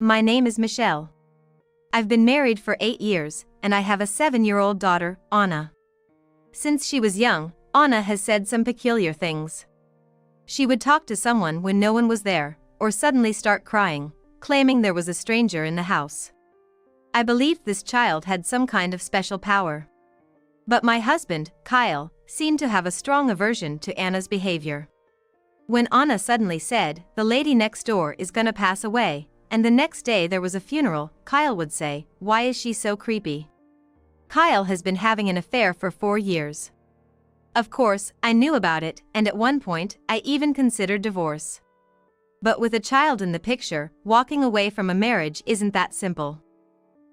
My name is Michelle. I've been married for 8 years, and I have a 7-year-old daughter, Anna. Since she was young, Anna has said some peculiar things. She would talk to someone when no one was there, or suddenly start crying, claiming there was a stranger in the house. I believed this child had some kind of special power. But my husband, Kyle, seemed to have a strong aversion to Anna's behavior. When Anna suddenly said, "The lady next door is gonna pass away," and the next day there was a funeral, Kyle would say, "Why is she so creepy?" Kyle has been having an affair for 4 years. Of course, I knew about it, and at one point, I even considered divorce. But with a child in the picture, walking away from a marriage isn't that simple.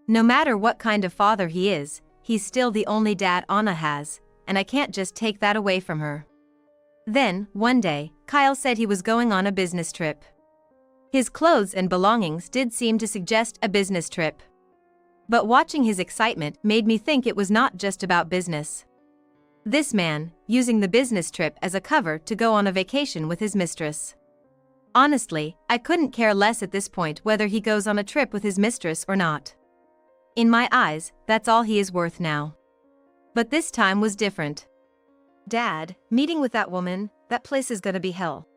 No matter what kind of father he is, he's still the only dad Anna has, and I can't just take that away from her. Then, one day, Kyle said he was going on a business trip. His clothes and belongings did seem to suggest a business trip. But watching his excitement made me think it was not just about business. This man, using the business trip as a cover to go on a vacation with his mistress. Honestly, I couldn't care less at this point whether he goes on a trip with his mistress or not. In my eyes, that's all he is worth now. But this time was different. "Dad, meeting with that woman, that place is gonna be hell,"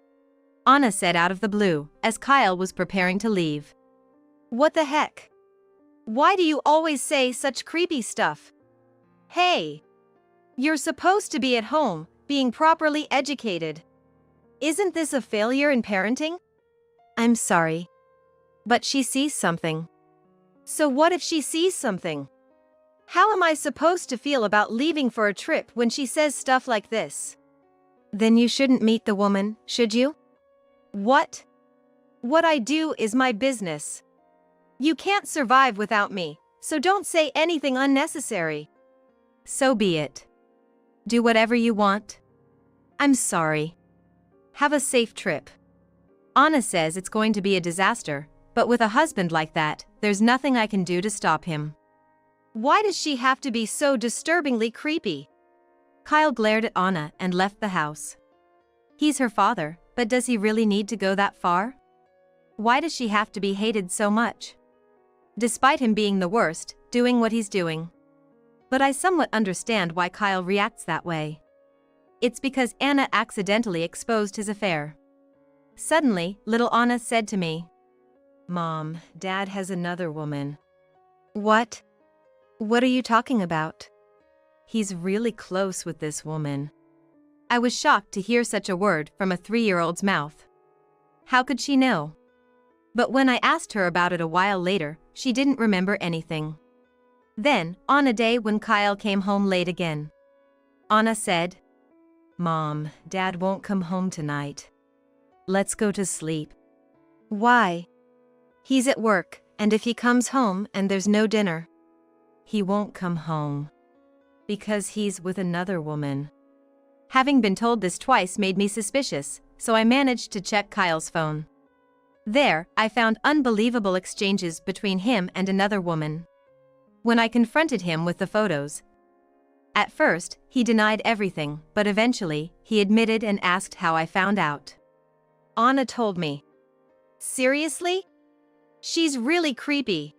Anna said out of the blue, as Kyle was preparing to leave. "What the heck? Why do you always say such creepy stuff? Hey! You're supposed to be at home, being properly educated. Isn't this a failure in parenting?" "I'm sorry. But she sees something." "So what if she sees something? How am I supposed to feel about leaving for a trip when she says stuff like this?" "Then you shouldn't meet the woman, should you?" "What? What I do is my business. You can't survive without me, so don't say anything unnecessary." "So be it. Do whatever you want. I'm sorry. Have a safe trip." Anna says it's going to be a disaster, but with a husband like that, there's nothing I can do to stop him. "Why does she have to be so disturbingly creepy?" Kyle glared at Anna and left the house. He's her father, but does he really need to go that far? Why does she have to be hated so much? Despite him being the worst, doing what he's doing. But I somewhat understand why Kyle reacts that way. It's because Anna accidentally exposed his affair. Suddenly, little Anna said to me, "Mom, Dad has another woman." "What? What are you talking about?" "He's really close with this woman." I was shocked to hear such a word from a 3-year-old's mouth. How could she know? But when I asked her about it a while later, she didn't remember anything. Then, on a day when Kyle came home late again, Anna said, "Mom, Dad won't come home tonight. Let's go to sleep." "Why?" "He's at work, and if he comes home and there's no dinner." "He won't come home. Because he's with another woman." Having been told this twice made me suspicious, so I managed to check Kyle's phone. There, I found unbelievable exchanges between him and another woman. When I confronted him with the photos, at first, he denied everything, but eventually, he admitted and asked how I found out. Anna told me. "Seriously? She's really creepy."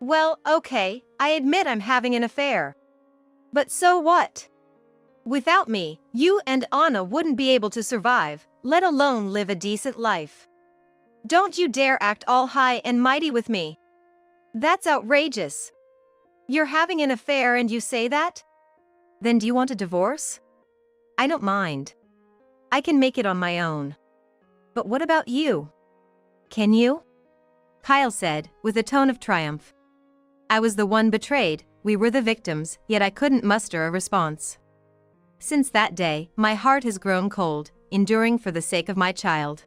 "Well, okay, I admit I'm having an affair. But so what? Without me, you and Anna wouldn't be able to survive, let alone live a decent life. Don't you dare act all high and mighty with me. That's outrageous. You're having an affair and you say that? Then do you want a divorce? I don't mind. I can make it on my own. But what about you? Can you?" Kyle said, with a tone of triumph. I was the one betrayed, we were the victims, yet I couldn't muster a response. Since that day, my heart has grown cold, enduring for the sake of my child.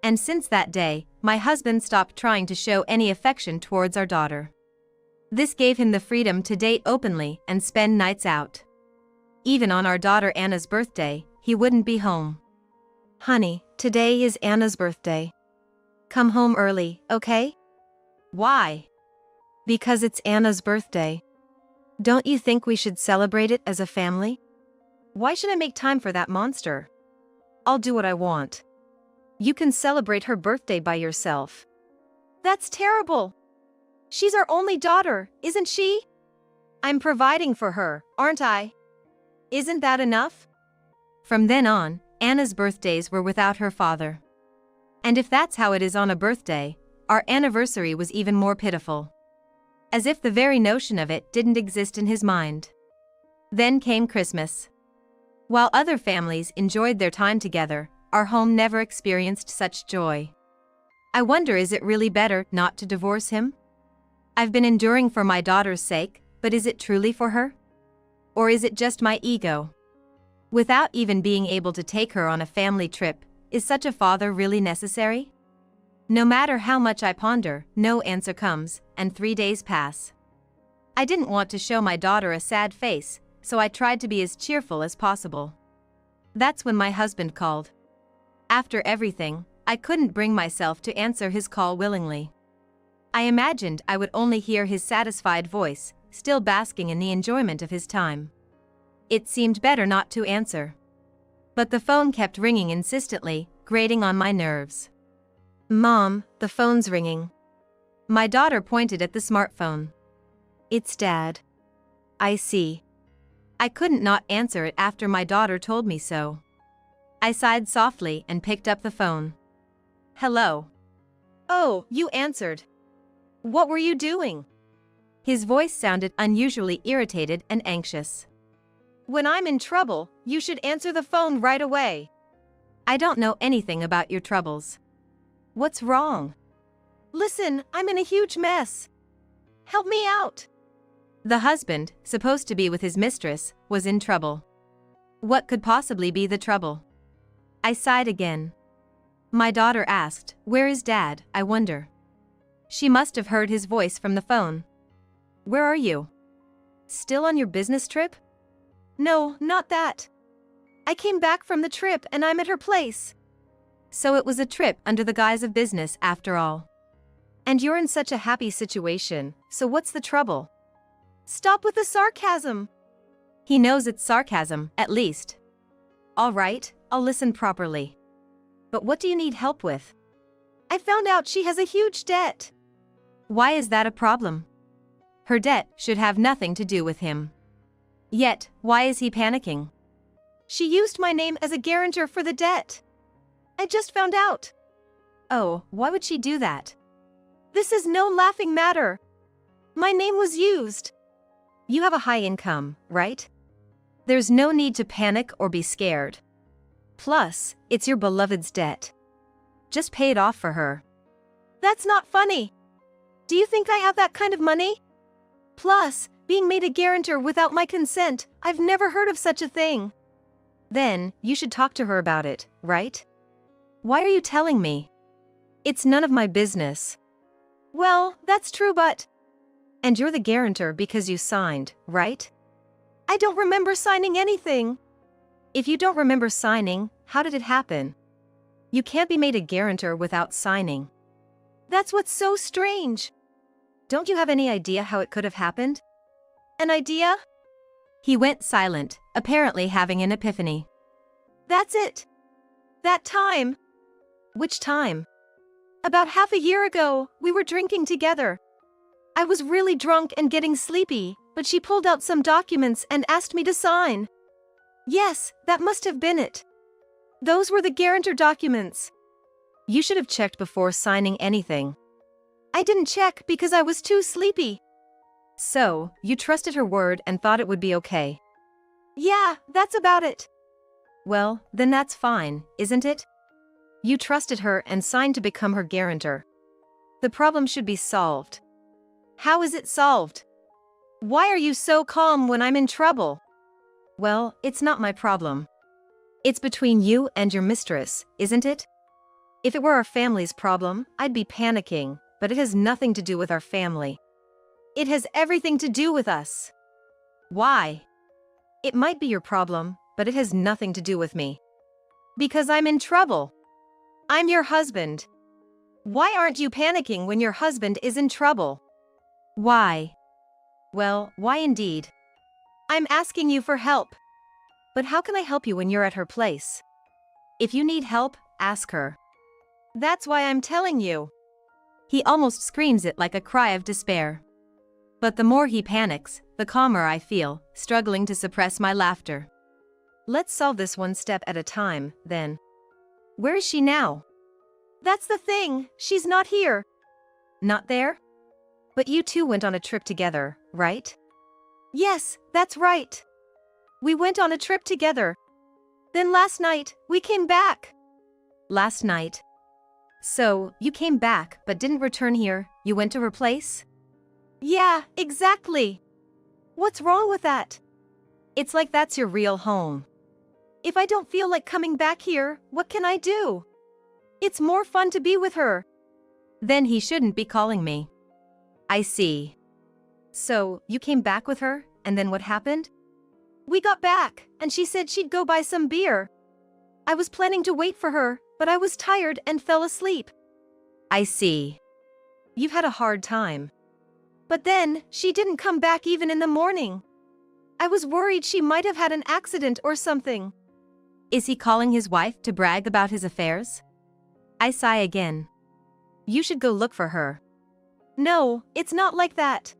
And since that day, my husband stopped trying to show any affection towards our daughter. This gave him the freedom to date openly and spend nights out. Even on our daughter Anna's birthday, he wouldn't be home. "Honey, today is Anna's birthday. Come home early, okay?" "Why?" "Because it's Anna's birthday. Don't you think we should celebrate it as a family?" "Why should I make time for that monster? I'll do what I want. You can celebrate her birthday by yourself." That's terrible. She's our only daughter, isn't she? I'm providing for her, aren't I? Isn't that enough? From then on, Anna's birthdays were without her father. And if that's how it is on a birthday, our anniversary was even more pitiful. As if the very notion of it didn't exist in his mind. Then came Christmas. While other families enjoyed their time together, our home never experienced such joy. I wonder, is it really better not to divorce him? I've been enduring for my daughter's sake, but is it truly for her? Or is it just my ego? Without even being able to take her on a family trip, is such a father really necessary? No matter how much I ponder, no answer comes, and 3 days pass. I didn't want to show my daughter a sad face, so I tried to be as cheerful as possible. That's when my husband called. After everything, I couldn't bring myself to answer his call willingly. I imagined I would only hear his satisfied voice, still basking in the enjoyment of his time. It seemed better not to answer. But the phone kept ringing insistently, grating on my nerves. "Mom, the phone's ringing." My daughter pointed at the smartphone. "It's Dad." "I see." I couldn't not answer it after my daughter told me so. I sighed softly and picked up the phone. "Hello." "Oh, you answered. What were you doing?" His voice sounded unusually irritated and anxious. "When I'm in trouble, you should answer the phone right away." "I don't know anything about your troubles." "What's wrong?" "Listen, I'm in a huge mess. Help me out." The husband, supposed to be with his mistress, was in trouble. What could possibly be the trouble? I sighed again. My daughter asked, "Where is Dad, I wonder?" She must have heard his voice from the phone. "Where are you? Still on your business trip?" "No, not that. I came back from the trip and I'm at her place." So it was a trip under the guise of business after all. "And you're in such a happy situation, so what's the trouble?" "Stop with the sarcasm." He knows it's sarcasm, at least. "All right, I'll listen properly. But what do you need help with?" "I found out she has a huge debt." "Why is that a problem?" Her debt should have nothing to do with him. Yet, why is he panicking? "She used my name as a guarantor for the debt. I just found out." "Oh, why would she do that?" "This is no laughing matter. My name was used." You have a high income, right? There's no need to panic or be scared. Plus, it's your beloved's debt. Just pay it off for her. "That's not funny. Do you think I have that kind of money? Plus, being made a guarantor without my consent, I've never heard of such a thing." "Then, you should talk to her about it, right?" "Why are you telling me?" "It's none of my business." "Well, that's true, but..." "And you're the guarantor because you signed, right?" "I don't remember signing anything." "If you don't remember signing, how did it happen?" "You can't be made a guarantor without signing." "That's what's so strange." "Don't you have any idea how it could have happened?" "An idea?" He went silent, apparently having an epiphany. "That's it. That time." "Which time?" "About half a year ago, we were drinking together. I was really drunk and getting sleepy, but she pulled out some documents and asked me to sign." "Yes, that must have been it. Those were the guarantor documents." "You should have checked before signing anything." "I didn't check because I was too sleepy." "So, you trusted her word and thought it would be okay?" "Yeah, that's about it." "Well, then that's fine, isn't it? You trusted her and signed to become her guarantor. The problem should be solved." "How is it solved? Why are you so calm when I'm in trouble?" "Well, it's not my problem. It's between you and your mistress, isn't it? If it were our family's problem, I'd be panicking, but it has nothing to do with our family." "It has everything to do with us." "Why?" "It might be your problem, but it has nothing to do with me." "Because I'm in trouble. I'm your husband. Why aren't you panicking when your husband is in trouble?" "Why?" "Well, why indeed?" "I'm asking you for help." "But how can I help you when you're at her place?" "If you need help, ask her." "That's why I'm telling you." He almost screams it like a cry of despair. But the more he panics, the calmer I feel, struggling to suppress my laughter. Let's solve this one step at a time, then. Where is she now? That's the thing, she's not here. Not there? But you two went on a trip together, right? Yes, that's right. We went on a trip together. Then last night, we came back. Last night? So, you came back but didn't return here, you went to her place? Yeah, exactly. What's wrong with that? It's like that's your real home. If I don't feel like coming back here, what can I do? It's more fun to be with her. Then he shouldn't be calling me. I see. So, you came back with her, and then what happened? We got back, and she said she'd go buy some beer. I was planning to wait for her, but I was tired and fell asleep. I see. You've had a hard time. But then, she didn't come back even in the morning. I was worried she might have had an accident or something. Is he calling his wife to brag about his affairs? I sigh again. You should go look for her. No, it's not like that.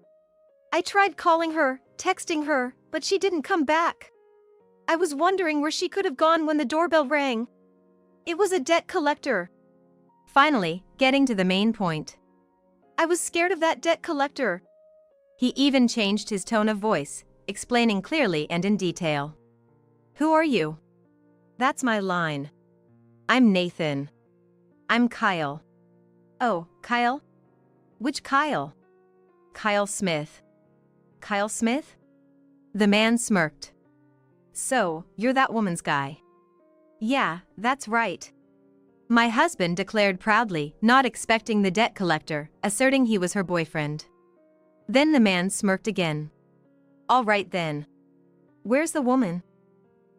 I tried calling her, texting her, but she didn't come back. I was wondering where she could have gone when the doorbell rang. It was a debt collector. Finally, getting to the main point. I was scared of that debt collector. He even changed his tone of voice, explaining clearly and in detail. Who are you? That's my line. I'm Nathan. I'm Kyle. Oh, Kyle? Which Kyle? Kyle Smith. Kyle Smith? The man smirked. So, you're that woman's guy. Yeah, that's right. My husband declared proudly, not expecting the debt collector, asserting he was her boyfriend. Then the man smirked again. All right then. Where's the woman?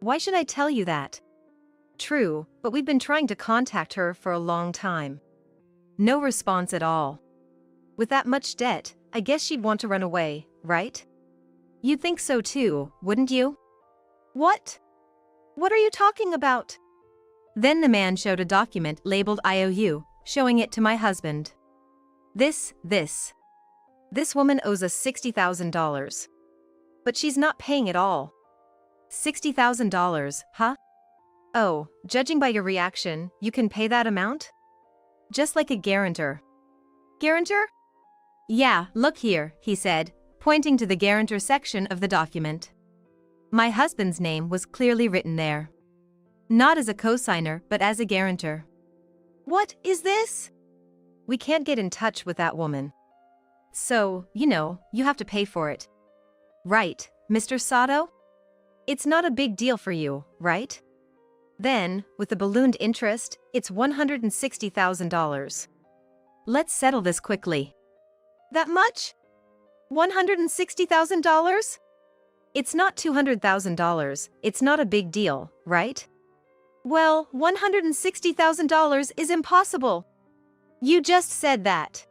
Why should I tell you that? True, but we've been trying to contact her for a long time. No response at all. With that much debt, I guess she'd want to run away, right? You'd think so too, wouldn't you? What? What are you talking about? Then the man showed a document labeled IOU, showing it to my husband. This woman owes us $60,000. But she's not paying it all. $60,000, huh? Oh, judging by your reaction, you can pay that amount? Just like a guarantor. Guarantor? Yeah, look here, he said, pointing to the guarantor section of the document. My husband's name was clearly written there. Not as a cosigner, but as a guarantor. What is this? We can't get in touch with that woman. So, you have to pay for it. Right, Mr. Sato? It's not a big deal for you, right? Then, with the ballooned interest, it's $160,000. Let's settle this quickly. That much? $160,000? It's not $200,000, it's not a big deal, right? Well, $160,000 is impossible. You just said that.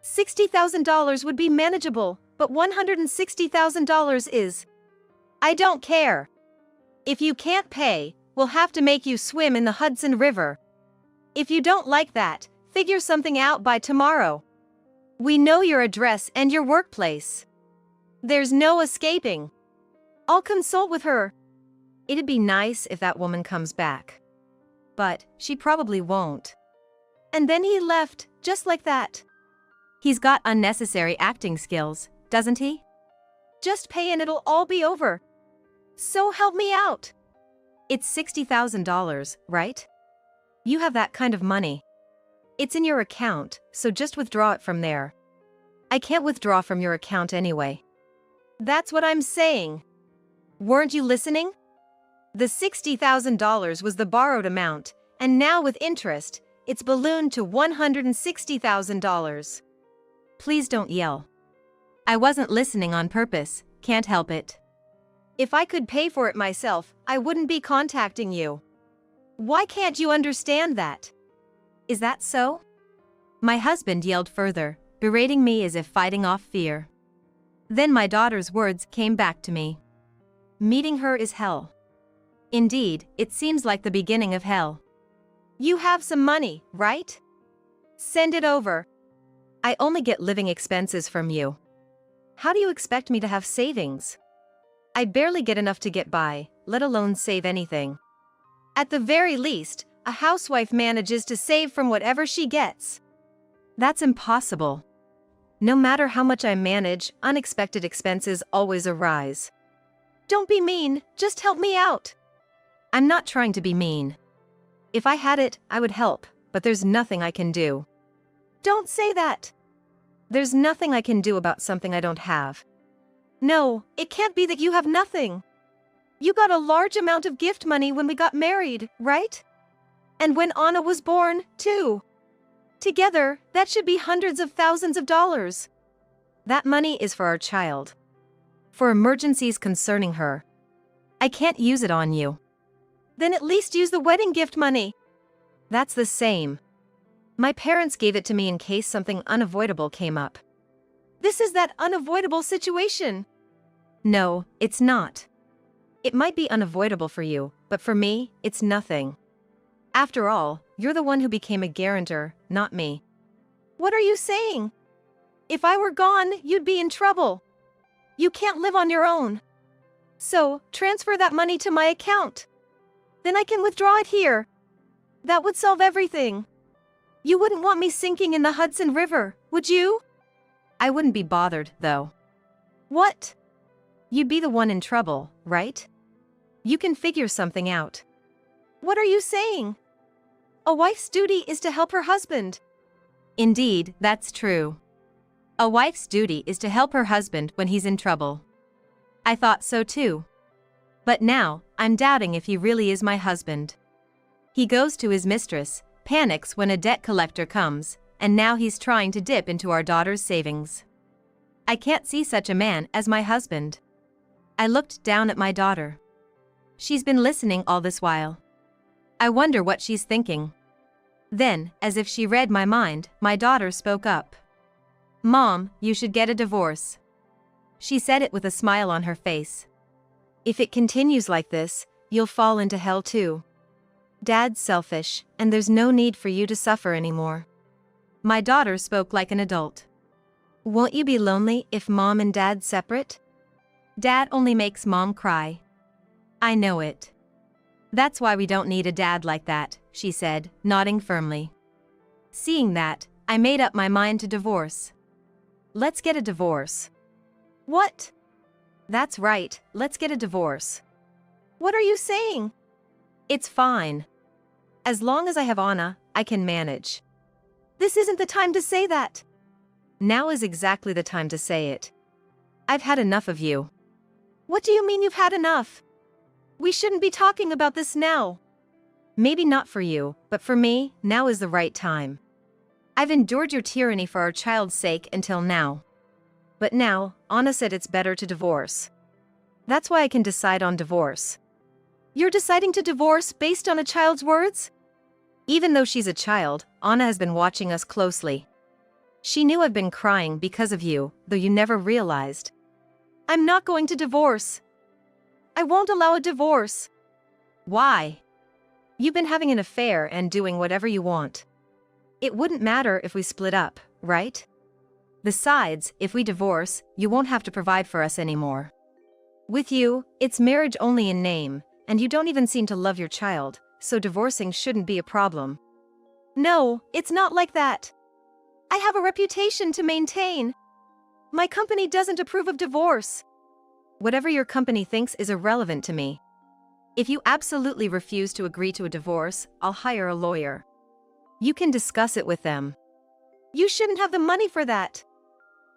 $60,000 would be manageable, but $160,000 is. I don't care. If you can't pay, we'll have to make you swim in the Hudson River. If you don't like that, figure something out by tomorrow. We know your address and your workplace. There's no escaping. I'll consult with her. It'd be nice if that woman comes back. But she probably won't. And then he left, just like that. He's got unnecessary acting skills, doesn't he? Just pay and it'll all be over. So help me out. It's $60,000, right? You have that kind of money. It's in your account, so just withdraw it from there. I can't withdraw from your account anyway. That's what I'm saying. Weren't you listening? The $60,000 was the borrowed amount, and now with interest, it's ballooned to $160,000. Please don't yell. I wasn't listening on purpose, can't help it. If I could pay for it myself, I wouldn't be contacting you. Why can't you understand that? Is that so? My husband yelled further, berating me as if fighting off fear. Then my daughter's words came back to me. Meeting her is hell. Indeed, it seems like the beginning of hell. You have some money, right? Send it over. I only get living expenses from you. How do you expect me to have savings? I barely get enough to get by, let alone save anything. At the very least, a housewife manages to save from whatever she gets. That's impossible. No matter how much I manage, unexpected expenses always arise. Don't be mean, just help me out. I'm not trying to be mean. If I had it, I would help, but there's nothing I can do. Don't say that. There's nothing I can do about something I don't have. No, it can't be that you have nothing. You got a large amount of gift money when we got married, right? And when Anna was born, too. Together, that should be hundreds of thousands of dollars. That money is for our child. For emergencies concerning her. I can't use it on you. Then at least use the wedding gift money. That's the same. My parents gave it to me in case something unavoidable came up. This is that unavoidable situation. No, it's not. It might be unavoidable for you, but for me, it's nothing. After all, you're the one who became a guarantor, not me. What are you saying? If I were gone, you'd be in trouble. You can't live on your own. So, transfer that money to my account. Then I can withdraw it here. That would solve everything. You wouldn't want me sinking in the Hudson River, would you? I wouldn't be bothered, though. What? You'd be the one in trouble, right? You can figure something out. What are you saying? A wife's duty is to help her husband. Indeed, that's true. A wife's duty is to help her husband when he's in trouble. I thought so too. But now, I'm doubting if he really is my husband. He goes to his mistress, panics when a debt collector comes, and now he's trying to dip into our daughter's savings. I can't see such a man as my husband. I looked down at my daughter. She's been listening all this while. I wonder what she's thinking. Then, as if she read my mind, my daughter spoke up. Mom, you should get a divorce. She said it with a smile on her face. If it continues like this, you'll fall into hell too. Dad's selfish, and there's no need for you to suffer anymore. My daughter spoke like an adult. Won't you be lonely if Mom and Dad separate? Dad only makes Mom cry. I know it. That's why we don't need a dad like that, she said, nodding firmly. Seeing that, I made up my mind to divorce. Let's get a divorce. What? That's right, let's get a divorce. What are you saying? It's fine. As long as I have Anna, I can manage. This isn't the time to say that. Now is exactly the time to say it. I've had enough of you. What do you mean you've had enough? We shouldn't be talking about this now. Maybe not for you, but for me, now is the right time. I've endured your tyranny for our child's sake until now. But now, Anna said it's better to divorce. That's why I can decide on divorce. You're deciding to divorce based on a child's words? Even though she's a child, Anna has been watching us closely. She knew I've been crying because of you, though you never realized. I'm not going to divorce. I won't allow a divorce. Why? You've been having an affair and doing whatever you want. It wouldn't matter if we split up, right? Besides, if we divorce, you won't have to provide for us anymore. With you, it's marriage only in name, and you don't even seem to love your child, so divorcing shouldn't be a problem. No, it's not like that. I have a reputation to maintain. My company doesn't approve of divorce. Whatever your company thinks is irrelevant to me. If you absolutely refuse to agree to a divorce, I'll hire a lawyer. You can discuss it with them. You shouldn't have the money for that.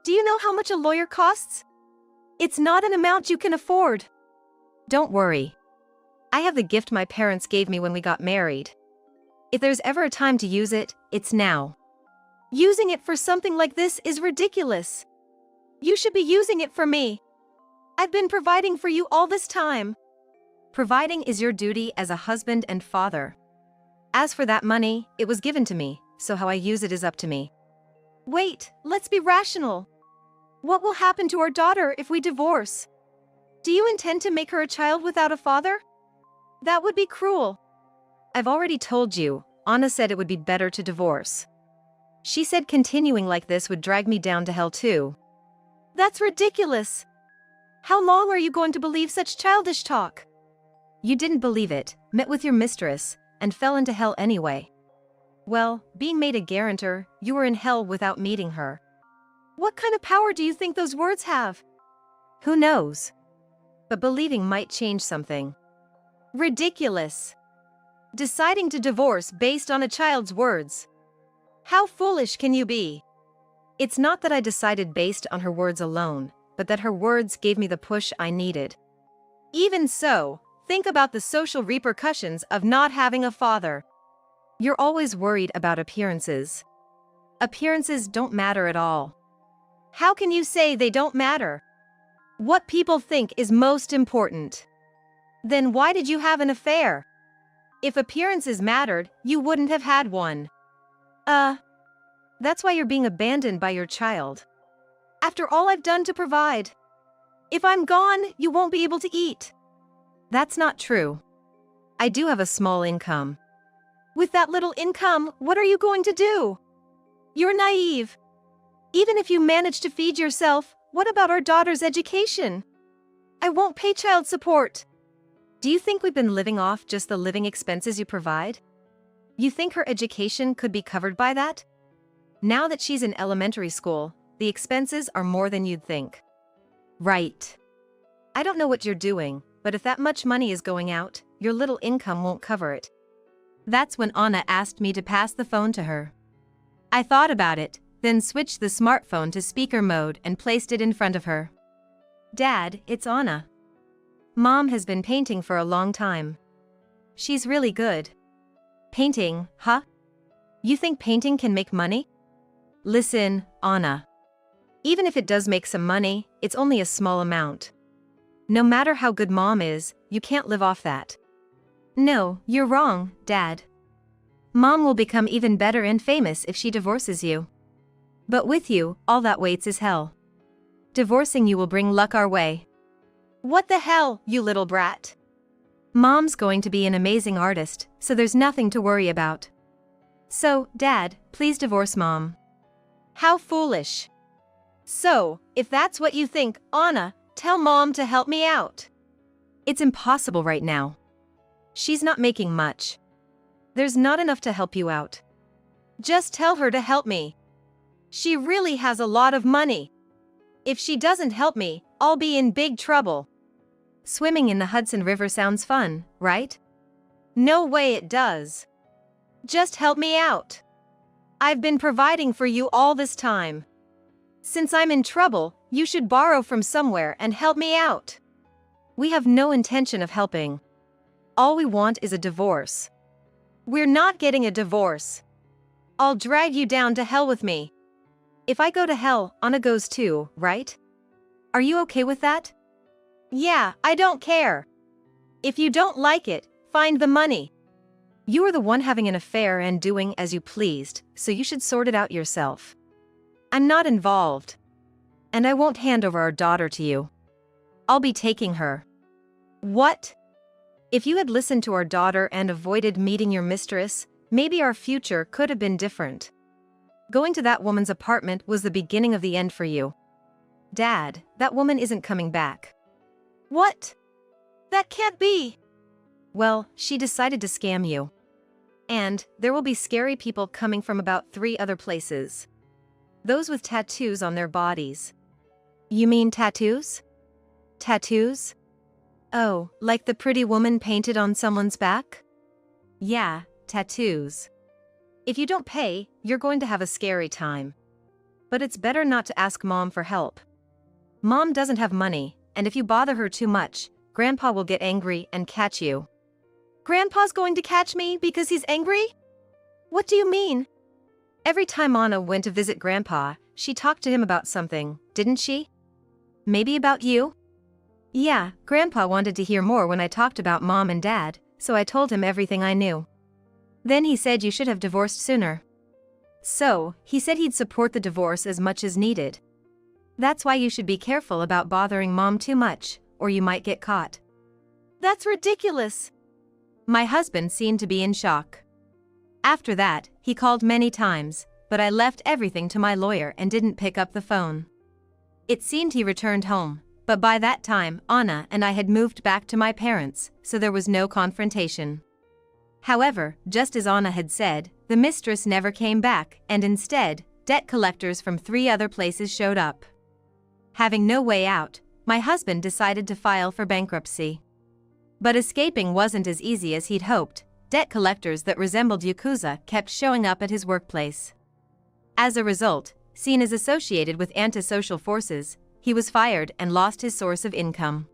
Do you know how much a lawyer costs? It's not an amount you can afford. Don't worry. I have the gift my parents gave me when we got married. If there's ever a time to use it, it's now. Using it for something like this is ridiculous. You should be using it for me. I've been providing for you all this time. Providing is your duty as a husband and father. As for that money, it was given to me, so how I use it is up to me. Wait, let's be rational. What will happen to our daughter if we divorce? Do you intend to make her a child without a father? That would be cruel. I've already told you, Anna said it would be better to divorce. She said continuing like this would drag me down to hell too. That's ridiculous. How long are you going to believe such childish talk? You didn't believe it, met with your mistress, and fell into hell anyway. Well, being made a guarantor, you were in hell without meeting her. What kind of power do you think those words have? Who knows? But believing might change something. Ridiculous. Deciding to divorce based on a child's words. How foolish can you be? It's not that I decided based on her words alone, but that her words gave me the push I needed. Even so, think about the social repercussions of not having a father. You're always worried about appearances. Appearances don't matter at all. How can you say they don't matter? What people think is most important. Then why did you have an affair? If appearances mattered, you wouldn't have had one. That's why you're being abandoned by your child. After all I've done to provide. If I'm gone, you won't be able to eat. That's not true. I do have a small income. With that little income, what are you going to do? You're naive. Even if you manage to feed yourself, what about our daughter's education? I won't pay child support. Do you think we've been living off just the living expenses you provide? You think her education could be covered by that? Now that she's in elementary school, the expenses are more than you'd think. Right. I don't know what you're doing, but if that much money is going out, your little income won't cover it. That's when Anna asked me to pass the phone to her. I thought about it, then switched the smartphone to speaker mode and placed it in front of her. Dad, it's Anna. Mom has been painting for a long time. She's really good. Painting, huh? You think painting can make money? Listen, Anna. Even if it does make some money, it's only a small amount. No matter how good Mom is, you can't live off that. No, you're wrong, Dad. Mom will become even better and famous if she divorces you. But with you, all that waits is hell. Divorcing you will bring luck our way. What the hell, you little brat? Mom's going to be an amazing artist, so there's nothing to worry about. So, Dad, please divorce Mom. How foolish. So, if that's what you think, Anna, tell Mom to help me out. It's impossible right now. She's not making much. There's not enough to help you out. Just tell her to help me. She really has a lot of money. If she doesn't help me, I'll be in big trouble. Swimming in the Hudson River sounds fun, right? No way it does. Just help me out. I've been providing for you all this time. Since I'm in trouble, you should borrow from somewhere and help me out. We have no intention of helping. All we want is a divorce. We're not getting a divorce. I'll drag you down to hell with me. If I go to hell, Anna goes too, right? Are you okay with that? Yeah, I don't care. If you don't like it, find the money. You are the one having an affair and doing as you pleased, so you should sort it out yourself. I'm not involved. And I won't hand over our daughter to you. I'll be taking her. What? If you had listened to our daughter and avoided meeting your mistress, maybe our future could have been different. Going to that woman's apartment was the beginning of the end for you. Dad, that woman isn't coming back. What? That can't be. Well, she decided to scam you. And there will be scary people coming from about 3 other places. Those with tattoos on their bodies. You mean tattoos? Tattoos? Oh, like the pretty woman painted on someone's back? Yeah, tattoos. If you don't pay, you're going to have a scary time. But it's better not to ask Mom for help. Mom doesn't have money, and if you bother her too much, Grandpa will get angry and catch you. Grandpa's going to catch me because he's angry? What do you mean? Every time Anna went to visit Grandpa, she talked to him about something, didn't she? Maybe about you? Yeah, Grandpa wanted to hear more when I talked about Mom and Dad, so I told him everything I knew. Then he said you should have divorced sooner. So, he said he'd support the divorce as much as needed. That's why you should be careful about bothering Mom too much, or you might get caught. That's ridiculous. My husband seemed to be in shock. After that, he called many times, but I left everything to my lawyer and didn't pick up the phone. It seemed he returned home, but by that time, Anna and I had moved back to my parents, so there was no confrontation. However, just as Anna had said, the mistress never came back, and instead, debt collectors from 3 other places showed up. Having no way out, my husband decided to file for bankruptcy. But escaping wasn't as easy as he'd hoped. Debt collectors that resembled Yakuza kept showing up at his workplace. As a result, seen as associated with antisocial forces, he was fired and lost his source of income.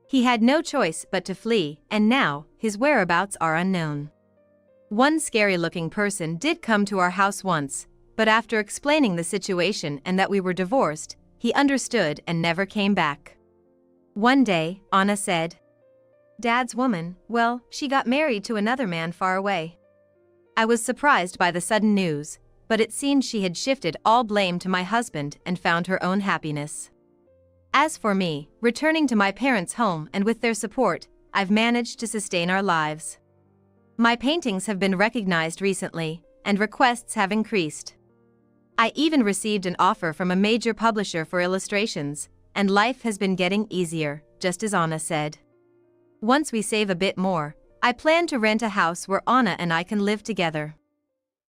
He had no choice but to flee, and now, his whereabouts are unknown. One scary-looking person did come to our house once, but after explaining the situation and that we were divorced, he understood and never came back. One day, Anna said, "Dad's woman, well, she got married to another man far away." I was surprised by the sudden news, but it seemed she had shifted all blame to my husband and found her own happiness. As for me, returning to my parents' home and with their support, I've managed to sustain our lives. My paintings have been recognized recently, and requests have increased. I even received an offer from a major publisher for illustrations, and life has been getting easier, just as Anna said. Once we save a bit more, I plan to rent a house where Anna and I can live together.